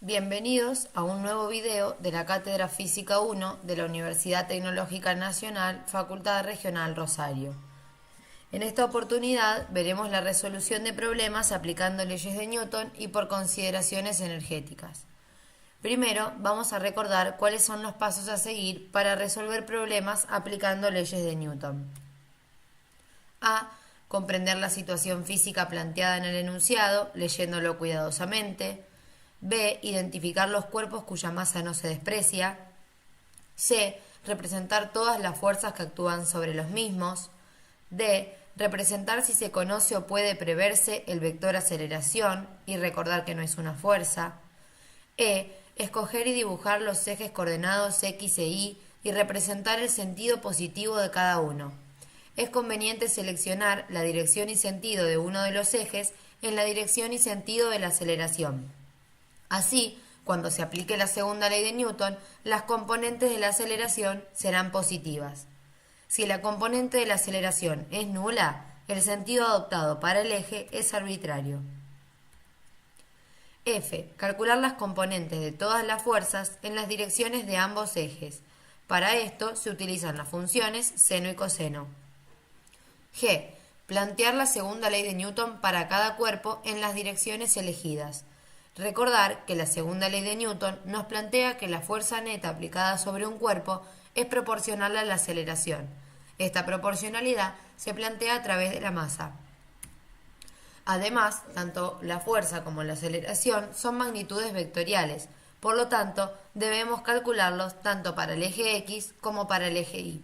Bienvenidos a un nuevo video de la Cátedra Física 1 de la Universidad Tecnológica Nacional, Facultad Regional Rosario. En esta oportunidad veremos la resolución de problemas aplicando leyes de Newton y por consideraciones energéticas. Primero, vamos a recordar cuáles son los pasos a seguir para resolver problemas aplicando leyes de Newton. A. Comprender la situación física planteada en el enunciado, leyéndolo cuidadosamente. B. Identificar los cuerpos cuya masa no se desprecia. C. Representar todas las fuerzas que actúan sobre los mismos. D. Representar si se conoce o puede preverse el vector aceleración y recordar que no es una fuerza. E. Escoger y dibujar los ejes coordenados X e Y y representar el sentido positivo de cada uno. Es conveniente seleccionar la dirección y sentido de uno de los ejes en la dirección y sentido de la aceleración. Así, cuando se aplique la segunda ley de Newton, las componentes de la aceleración serán positivas. Si la componente de la aceleración es nula, el sentido adoptado para el eje es arbitrario. F. Calcular las componentes de todas las fuerzas en las direcciones de ambos ejes. Para esto se utilizan las funciones seno y coseno. G. Plantear la segunda ley de Newton para cada cuerpo en las direcciones elegidas. Recordar que la segunda ley de Newton nos plantea que la fuerza neta aplicada sobre un cuerpo es proporcional a la aceleración. Esta proporcionalidad se plantea a través de la masa. Además, tanto la fuerza como la aceleración son magnitudes vectoriales, por lo tanto, debemos calcularlos tanto para el eje X como para el eje Y.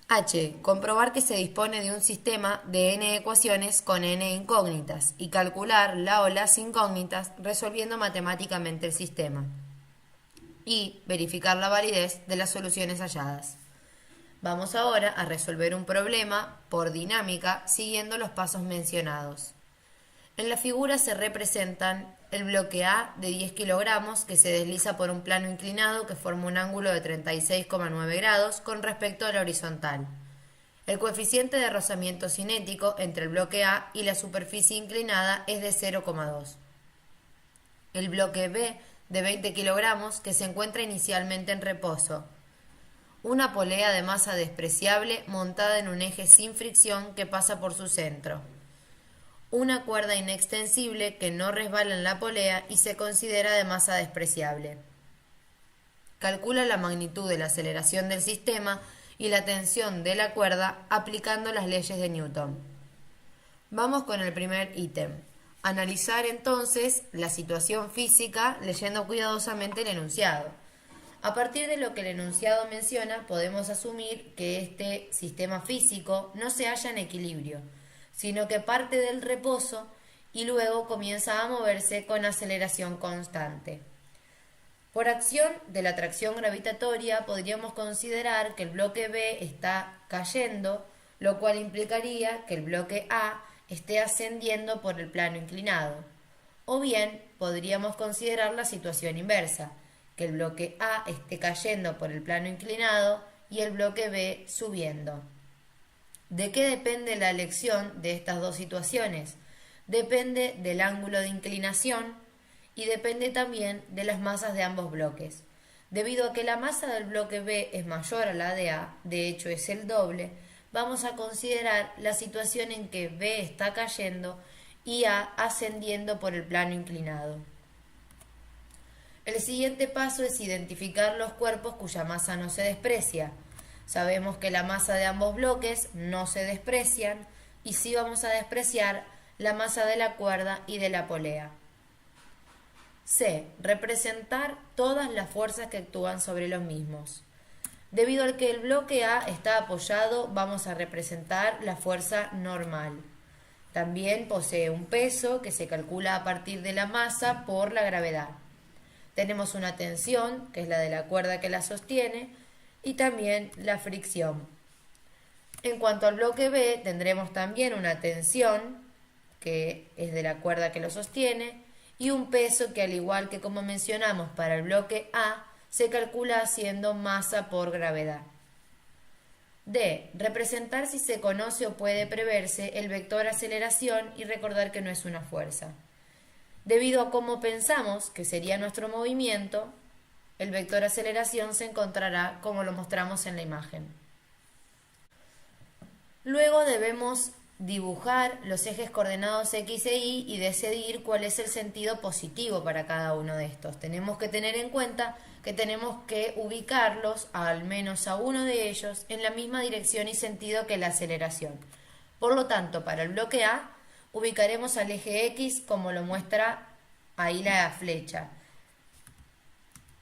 H. Comprobar que se dispone de un sistema de n ecuaciones con n incógnitas y calcular la o las incógnitas resolviendo matemáticamente el sistema. Y verificar la validez de las soluciones halladas. Vamos ahora a resolver un problema por dinámica siguiendo los pasos mencionados. En la figura se representan el bloque A de 10 kilogramos que se desliza por un plano inclinado que forma un ángulo de 36,9 grados con respecto a la horizontal. El coeficiente de rozamiento cinético entre el bloque A y la superficie inclinada es de 0,2. El bloque B de 20 kilogramos que se encuentra inicialmente en reposo. Una polea de masa despreciable montada en un eje sin fricción que pasa por su centro. Una cuerda inextensible que no resbala en la polea y se considera de masa despreciable. Calcula la magnitud de la aceleración del sistema y la tensión de la cuerda aplicando las leyes de Newton. Vamos con el primer ítem. Analizar entonces la situación física leyendo cuidadosamente el enunciado. A partir de lo que el enunciado menciona, podemos asumir que este sistema físico no se halla en equilibrio, sino que parte del reposo y luego comienza a moverse con aceleración constante. Por acción de la atracción gravitatoria podríamos considerar que el bloque B está cayendo, lo cual implicaría que el bloque A esté ascendiendo por el plano inclinado. O bien podríamos considerar la situación inversa, que el bloque A esté cayendo por el plano inclinado y el bloque B subiendo. ¿De qué depende la elección de estas dos situaciones? Depende del ángulo de inclinación y depende también de las masas de ambos bloques. Debido a que la masa del bloque B es mayor a la de A, de hecho es el doble, vamos a considerar la situación en que B está cayendo y A ascendiendo por el plano inclinado. El siguiente paso es identificar los cuerpos cuya masa no se desprecia. Sabemos que la masa de ambos bloques no se desprecian y sí vamos a despreciar la masa de la cuerda y de la polea. C. Representar todas las fuerzas que actúan sobre los mismos. Debido al que el bloque A está apoyado, vamos a representar la fuerza normal. También posee un peso que se calcula a partir de la masa por la gravedad. Tenemos una tensión, que es la de la cuerda que la sostiene, y también la fricción. En cuanto al bloque B, tendremos también una tensión, que es de la cuerda que lo sostiene, y un peso que, al igual que como mencionamos para el bloque A, se calcula haciendo masa por gravedad. D. Representar si se conoce o puede preverse el vector aceleración y recordar que no es una fuerza. Debido a cómo pensamos que sería nuestro movimiento, el vector aceleración se encontrará como lo mostramos en la imagen. Luego debemos dibujar los ejes coordenados X e Y y decidir cuál es el sentido positivo para cada uno de estos. Tenemos que tener en cuenta que tenemos que ubicarlos, al menos a uno de ellos, en la misma dirección y sentido que la aceleración. Por lo tanto, para el bloque A, ubicaremos al eje X como lo muestra ahí la flecha.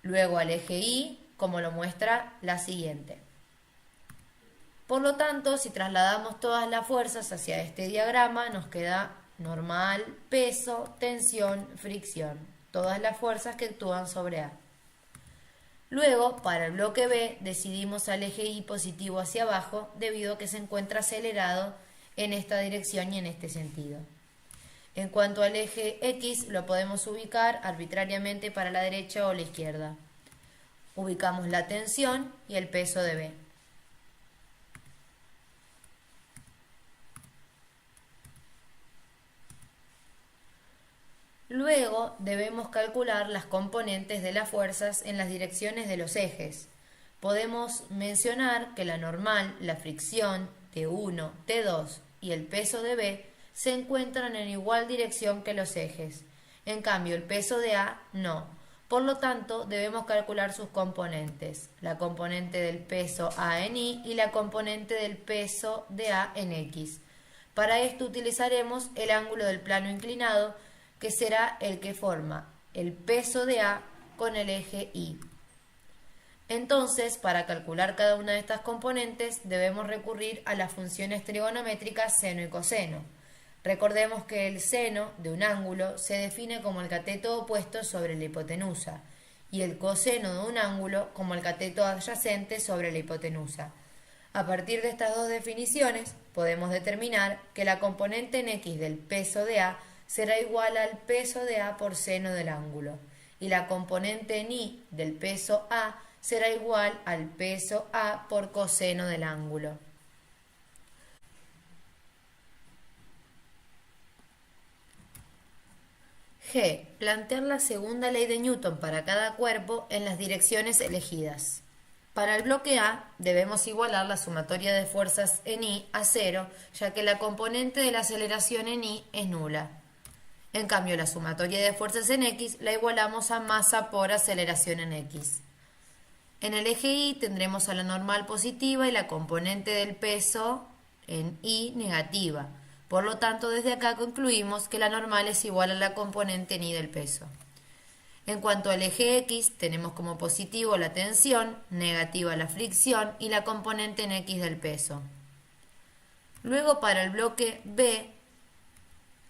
Luego al eje Y como lo muestra la siguiente. Por lo tanto, si trasladamos todas las fuerzas hacia este diagrama, nos queda normal, peso, tensión, fricción. Todas las fuerzas que actúan sobre A. Luego, para el bloque B, decidimos al eje Y positivo hacia abajo, debido a que se encuentra acelerado en esta dirección y en este sentido. En cuanto al eje X, lo podemos ubicar arbitrariamente para la derecha o la izquierda. Ubicamos la tensión y el peso de B. Luego debemos calcular las componentes de las fuerzas en las direcciones de los ejes. Podemos mencionar que la normal, la fricción, T1, T2 y el peso de B se encuentran en igual dirección que los ejes. En cambio, el peso de A no. Por lo tanto, debemos calcular sus componentes. La componente del peso A en Y y la componente del peso de A en X. Para esto utilizaremos el ángulo del plano inclinado, que será el que forma el peso de A con el eje Y. Entonces, para calcular cada una de estas componentes, debemos recurrir a las funciones trigonométricas seno y coseno. Recordemos que el seno de un ángulo se define como el cateto opuesto sobre la hipotenusa y el coseno de un ángulo como el cateto adyacente sobre la hipotenusa. A partir de estas dos definiciones, podemos determinar que la componente en X del peso de A será igual al peso de A por seno del ángulo, y la componente en Y del peso A será igual al peso A por coseno del ángulo. G. Plantear la segunda ley de Newton para cada cuerpo en las direcciones elegidas. Para el bloque A debemos igualar la sumatoria de fuerzas en Y a 0, ya que la componente de la aceleración en Y es nula. En cambio, la sumatoria de fuerzas en X la igualamos a masa por aceleración en X. En el eje Y tendremos a la normal positiva y la componente del peso en Y negativa. Por lo tanto, desde acá concluimos que la normal es igual a la componente en Y del peso. En cuanto al eje X, tenemos como positivo la tensión, negativa la fricción y la componente en X del peso. Luego, para el bloque B,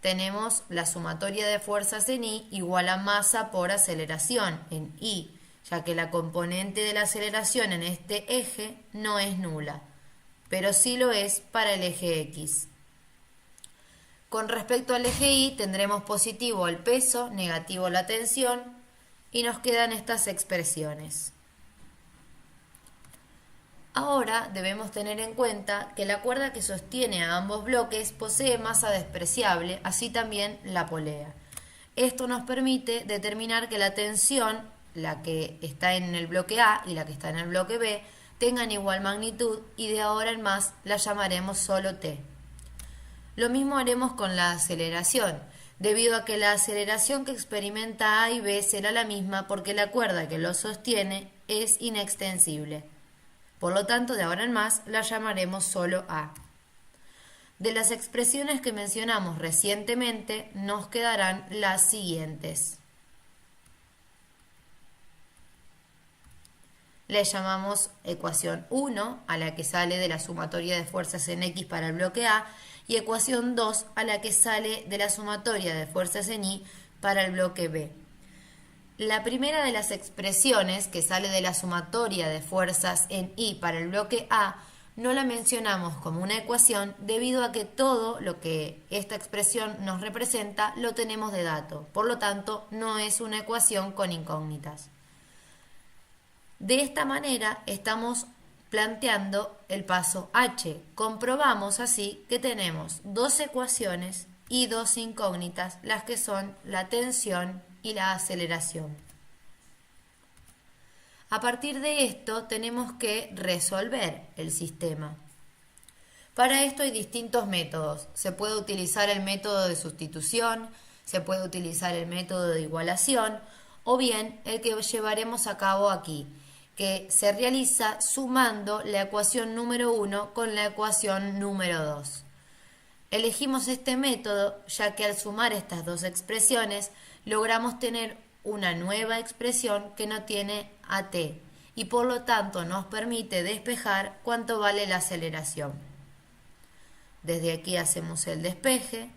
tenemos la sumatoria de fuerzas en Y igual a masa por aceleración en Y, ya que la componente de la aceleración en este eje no es nula, pero sí lo es para el eje X. Con respecto al eje Y, tendremos positivo el peso, negativo la tensión, y nos quedan estas expresiones. Ahora debemos tener en cuenta que la cuerda que sostiene a ambos bloques posee masa despreciable, así también la polea. Esto nos permite determinar que la tensión, la que está en el bloque A y la que está en el bloque B, tengan igual magnitud y de ahora en más la llamaremos solo T. Lo mismo haremos con la aceleración, debido a que la aceleración que experimenta A y B será la misma porque la cuerda que lo sostiene es inextensible. Por lo tanto, de ahora en más la llamaremos solo A. De las expresiones que mencionamos recientemente, nos quedarán las siguientes. Le llamamos ecuación 1 a la que sale de la sumatoria de fuerzas en X para el bloque A y ecuación 2 a la que sale de la sumatoria de fuerzas en Y para el bloque B. La primera de las expresiones que sale de la sumatoria de fuerzas en Y para el bloque A no la mencionamos como una ecuación debido a que todo lo que esta expresión nos representa lo tenemos de dato, por lo tanto no es una ecuación con incógnitas. De esta manera estamos planteando el paso H. Comprobamos así que tenemos dos ecuaciones y dos incógnitas, las que son la tensión y la aceleración. A partir de esto tenemos que resolver el sistema. Para esto hay distintos métodos. Se puede utilizar el método de sustitución, se puede utilizar el método de igualación o bien el que llevaremos a cabo aquí, que se realiza sumando la ecuación número 1 con la ecuación número 2. Elegimos este método ya que al sumar estas dos expresiones logramos tener una nueva expresión que no tiene AT y por lo tanto nos permite despejar cuánto vale la aceleración. Desde aquí hacemos el despeje.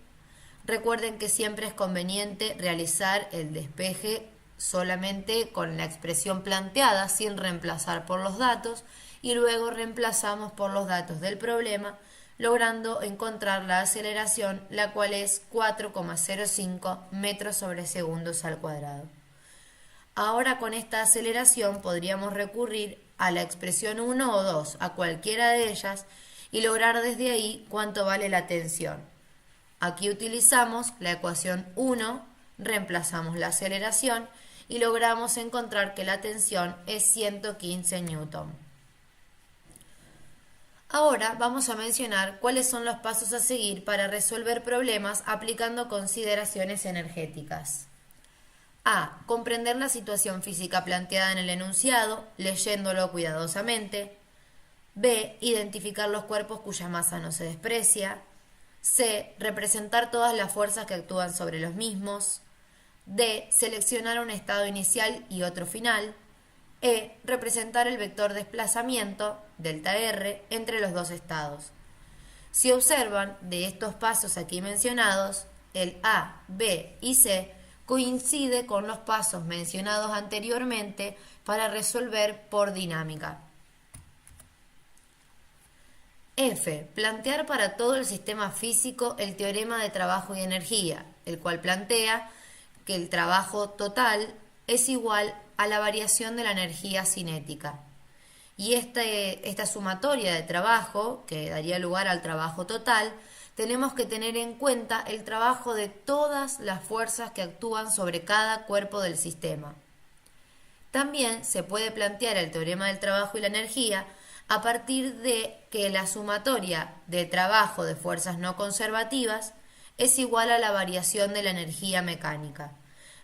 Recuerden que siempre es conveniente realizar el despeje solamente con la expresión planteada sin reemplazar por los datos y luego reemplazamos por los datos del problema logrando encontrar la aceleración, la cual es 4,05 metros sobre segundos al cuadrado. Ahora con esta aceleración podríamos recurrir a la expresión 1 o 2, a cualquiera de ellas, y lograr desde ahí cuánto vale la tensión. Aquí utilizamos la ecuación 1, reemplazamos la aceleración y logramos encontrar que la tensión es 115 newton. Ahora vamos a mencionar cuáles son los pasos a seguir para resolver problemas aplicando consideraciones energéticas. A. Comprender la situación física planteada en el enunciado, leyéndolo cuidadosamente. B. Identificar los cuerpos cuya masa no se desprecia. C. Representar todas las fuerzas que actúan sobre los mismos. D. Seleccionar un estado inicial y otro final. E. Representar el vector desplazamiento, delta R, entre los dos estados. Si observan, de estos pasos aquí mencionados, el A, B y C coincide con los pasos mencionados anteriormente para resolver por dinámica. F. Plantear para todo el sistema físico el teorema de trabajo y energía, el cual plantea que el trabajo total es igual a la variación de la energía cinética. Y esta sumatoria de trabajo, que daría lugar al trabajo total, tenemos que tener en cuenta el trabajo de todas las fuerzas que actúan sobre cada cuerpo del sistema. También se puede plantear el teorema del trabajo y la energía a partir de que la sumatoria de trabajo de fuerzas no conservativas es igual a la variación de la energía mecánica.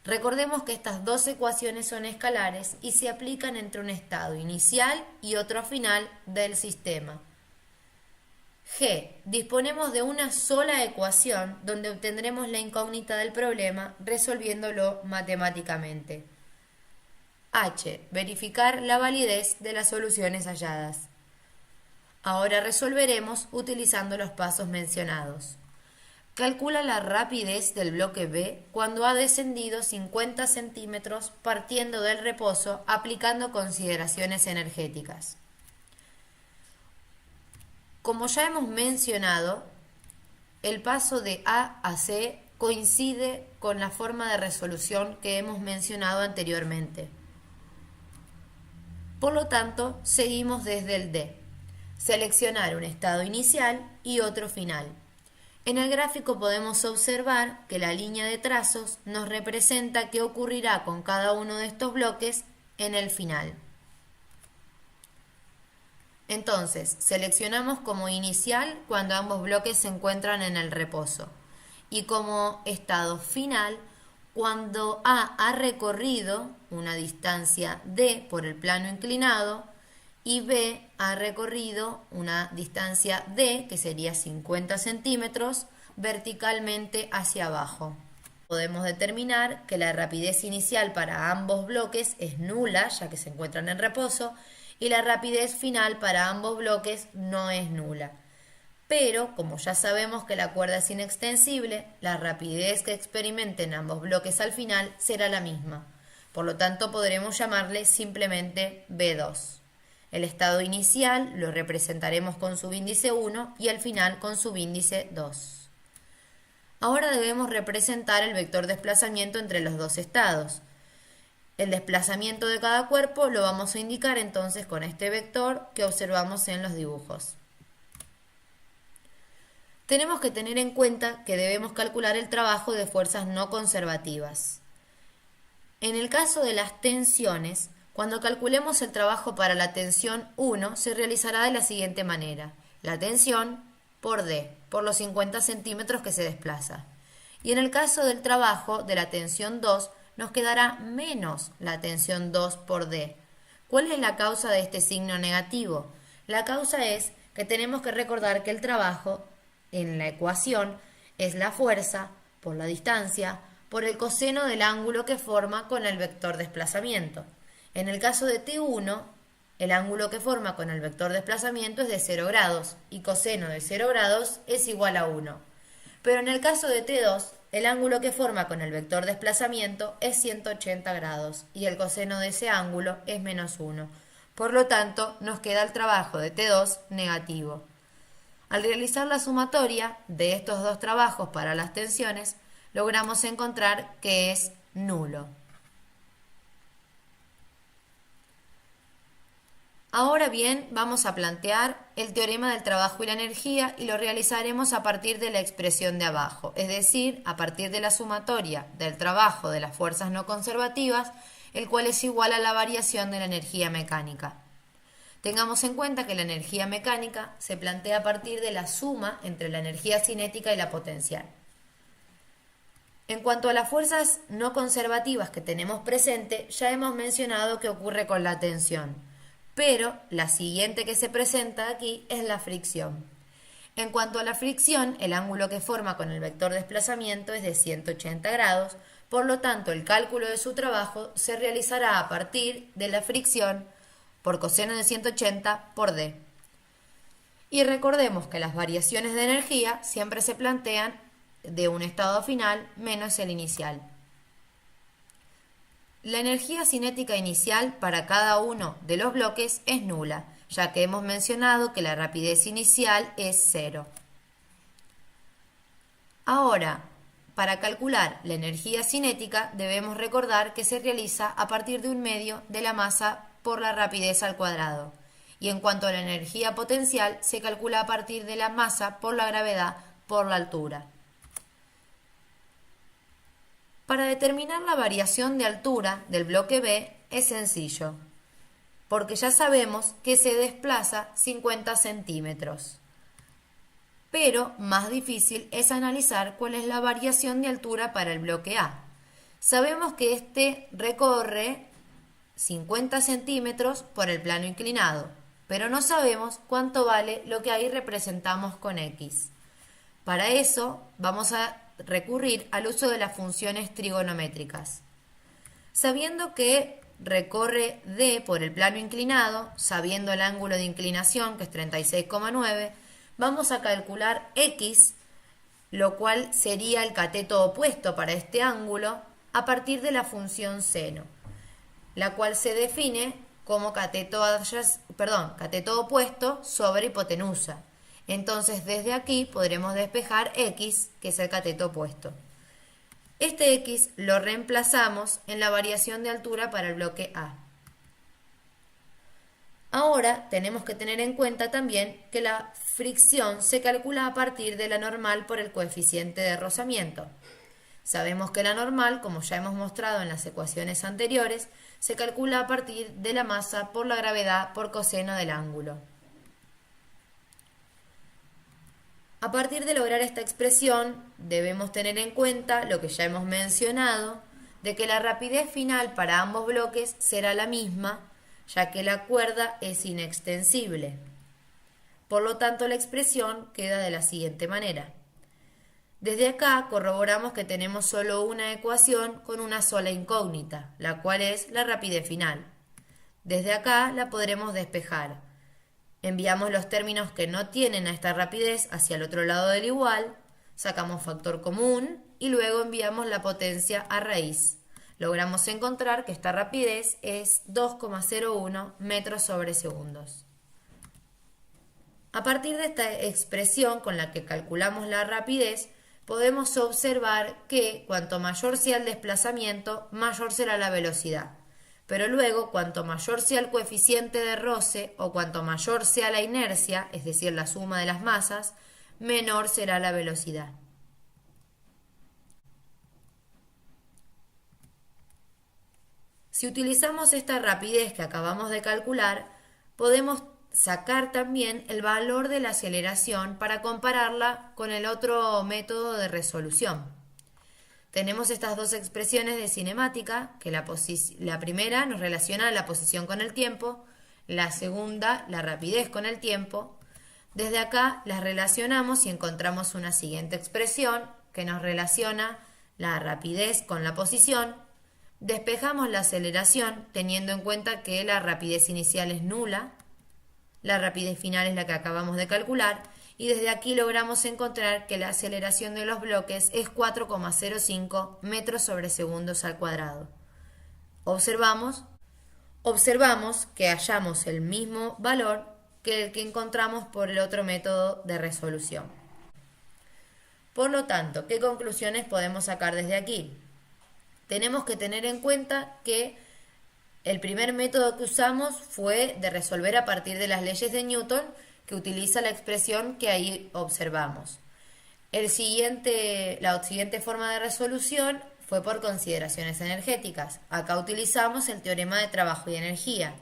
Recordemos que estas dos ecuaciones son escalares y se aplican entre un estado inicial y otro final del sistema. G. Disponemos de una sola ecuación donde obtendremos la incógnita del problema resolviéndolo matemáticamente. H. Verificar la validez de las soluciones halladas. Ahora resolveremos utilizando los pasos mencionados. Calcula la rapidez del bloque B cuando ha descendido 50 centímetros partiendo del reposo aplicando consideraciones energéticas. Como ya hemos mencionado, el paso de A a C coincide con la forma de resolución que hemos mencionado anteriormente. Por lo tanto, seguimos desde el D. Seleccionar un estado inicial y otro final. En el gráfico podemos observar que la línea de trazos nos representa qué ocurrirá con cada uno de estos bloques en el final. Entonces, seleccionamos como inicial cuando ambos bloques se encuentran en el reposo y como estado final cuando A ha recorrido una distancia D por el plano inclinado y B ha recorrido una distancia D, que sería 50 centímetros, verticalmente hacia abajo. Podemos determinar que la rapidez inicial para ambos bloques es nula, ya que se encuentran en reposo, y la rapidez final para ambos bloques no es nula. Pero, como ya sabemos que la cuerda es inextensible, la rapidez que experimenten ambos bloques al final será la misma. Por lo tanto, podremos llamarle simplemente B2. El estado inicial lo representaremos con subíndice 1 y el final con subíndice 2. Ahora debemos representar el vector desplazamiento entre los dos estados. El desplazamiento de cada cuerpo lo vamos a indicar entonces con este vector que observamos en los dibujos. Tenemos que tener en cuenta que debemos calcular el trabajo de fuerzas no conservativas. En el caso de las tensiones, cuando calculemos el trabajo para la tensión 1, se realizará de la siguiente manera. La tensión por D, por los 50 centímetros que se desplaza. Y en el caso del trabajo de la tensión 2, nos quedará menos la tensión 2 por D. ¿Cuál es la causa de este signo negativo? La causa es que tenemos que recordar que el trabajo en la ecuación es la fuerza por la distancia por el coseno del ángulo que forma con el vector desplazamiento. En el caso de T1, el ángulo que forma con el vector desplazamiento es de 0 grados y coseno de 0 grados es igual a 1. Pero en el caso de T2, el ángulo que forma con el vector desplazamiento es 180 grados y el coseno de ese ángulo es menos 1. Por lo tanto, nos queda el trabajo de T2 negativo. Al realizar la sumatoria de estos dos trabajos para las tensiones, logramos encontrar que es nulo. Ahora bien, vamos a plantear el teorema del trabajo y la energía y lo realizaremos a partir de la expresión de abajo, es decir, a partir de la sumatoria del trabajo de las fuerzas no conservativas, el cual es igual a la variación de la energía mecánica. Tengamos en cuenta que la energía mecánica se plantea a partir de la suma entre la energía cinética y la potencial. En cuanto a las fuerzas no conservativas que tenemos presente, ya hemos mencionado qué ocurre con la tensión, pero la siguiente que se presenta aquí es la fricción. En cuanto a la fricción, el ángulo que forma con el vector desplazamiento es de 180 grados, por lo tanto el cálculo de su trabajo se realizará a partir de la fricción por coseno de 180 por D. Y recordemos que las variaciones de energía siempre se plantean de un estado final menos el inicial. La energía cinética inicial para cada uno de los bloques es nula, ya que hemos mencionado que la rapidez inicial es 0. Ahora, para calcular la energía cinética debemos recordar que se realiza a partir de un medio de la masa por la rapidez al cuadrado. Y en cuanto a la energía potencial, se calcula a partir de la masa por la gravedad por la altura. Para determinar la variación de altura del bloque B es sencillo, porque ya sabemos que se desplaza 50 centímetros. Pero más difícil es analizar cuál es la variación de altura para el bloque A. Sabemos que este recorre 50 centímetros por el plano inclinado, pero no sabemos cuánto vale lo que ahí representamos con X. Para eso vamos a recurrir al uso de las funciones trigonométricas. Sabiendo que recorre D por el plano inclinado, sabiendo el ángulo de inclinación, que es 36,9, vamos a calcular X, lo cual sería el cateto opuesto para este ángulo, a partir de la función seno, la cual se define como cateto opuesto sobre hipotenusa. Entonces, desde aquí podremos despejar X, que es el cateto opuesto. Este X lo reemplazamos en la variación de altura para el bloque A. Ahora tenemos que tener en cuenta también que la fricción se calcula a partir de la normal por el coeficiente de rozamiento. Sabemos que la normal, como ya hemos mostrado en las ecuaciones anteriores, se calcula a partir de la masa por la gravedad por coseno del ángulo. A partir de lograr esta expresión, debemos tener en cuenta lo que ya hemos mencionado, de que la rapidez final para ambos bloques será la misma, ya que la cuerda es inextensible. Por lo tanto, la expresión queda de la siguiente manera. Desde acá corroboramos que tenemos solo una ecuación con una sola incógnita, la cual es la rapidez final. Desde acá la podremos despejar. Enviamos los términos que no tienen a esta rapidez hacia el otro lado del igual, sacamos factor común y luego enviamos la potencia a raíz. Logramos encontrar que esta rapidez es 2,01 metros sobre segundos. A partir de esta expresión con la que calculamos la rapidez, podemos observar que cuanto mayor sea el desplazamiento, mayor será la velocidad. Pero luego, cuanto mayor sea el coeficiente de roce o cuanto mayor sea la inercia, es decir, la suma de las masas, menor será la velocidad. Si utilizamos esta rapidez que acabamos de calcular, podemos sacar también el valor de la aceleración para compararla con el otro método de resolución. Tenemos estas dos expresiones de cinemática, que la primera nos relaciona la posición con el tiempo, la segunda la rapidez con el tiempo. Desde acá las relacionamos y encontramos una siguiente expresión que nos relaciona la rapidez con la posición. Despejamos la aceleración teniendo en cuenta que la rapidez inicial es nula, la rapidez final es la que acabamos de calcular, y desde aquí logramos encontrar que la aceleración de los bloques es 4,05 metros sobre segundos al cuadrado. Observamos que hallamos el mismo valor que el que encontramos por el otro método de resolución. Por lo tanto, ¿qué conclusiones podemos sacar desde aquí? Tenemos que tener en cuenta que el primer método que usamos fue de resolver a partir de las leyes de Newton, que utiliza la expresión que ahí observamos. La siguiente forma de resolución fue por consideraciones energéticas. Acá utilizamos el teorema de trabajo y energía.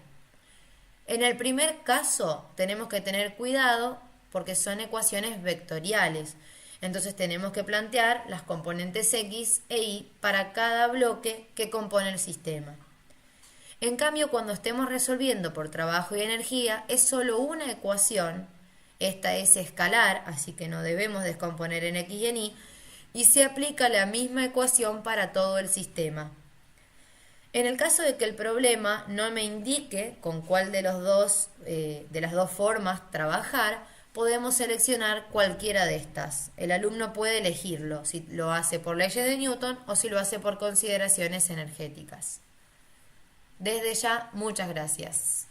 En el primer caso tenemos que tener cuidado porque son ecuaciones vectoriales. Entonces tenemos que plantear las componentes X e Y para cada bloque que compone el sistema. En cambio, cuando estemos resolviendo por trabajo y energía, es solo una ecuación. Esta es escalar, así que no debemos descomponer en X y en Y se aplica la misma ecuación para todo el sistema. En el caso de que el problema no me indique con cuál de las dos formas trabajar, podemos seleccionar cualquiera de estas. El alumno puede elegirlo, si lo hace por leyes de Newton o si lo hace por consideraciones energéticas. Desde ya, muchas gracias.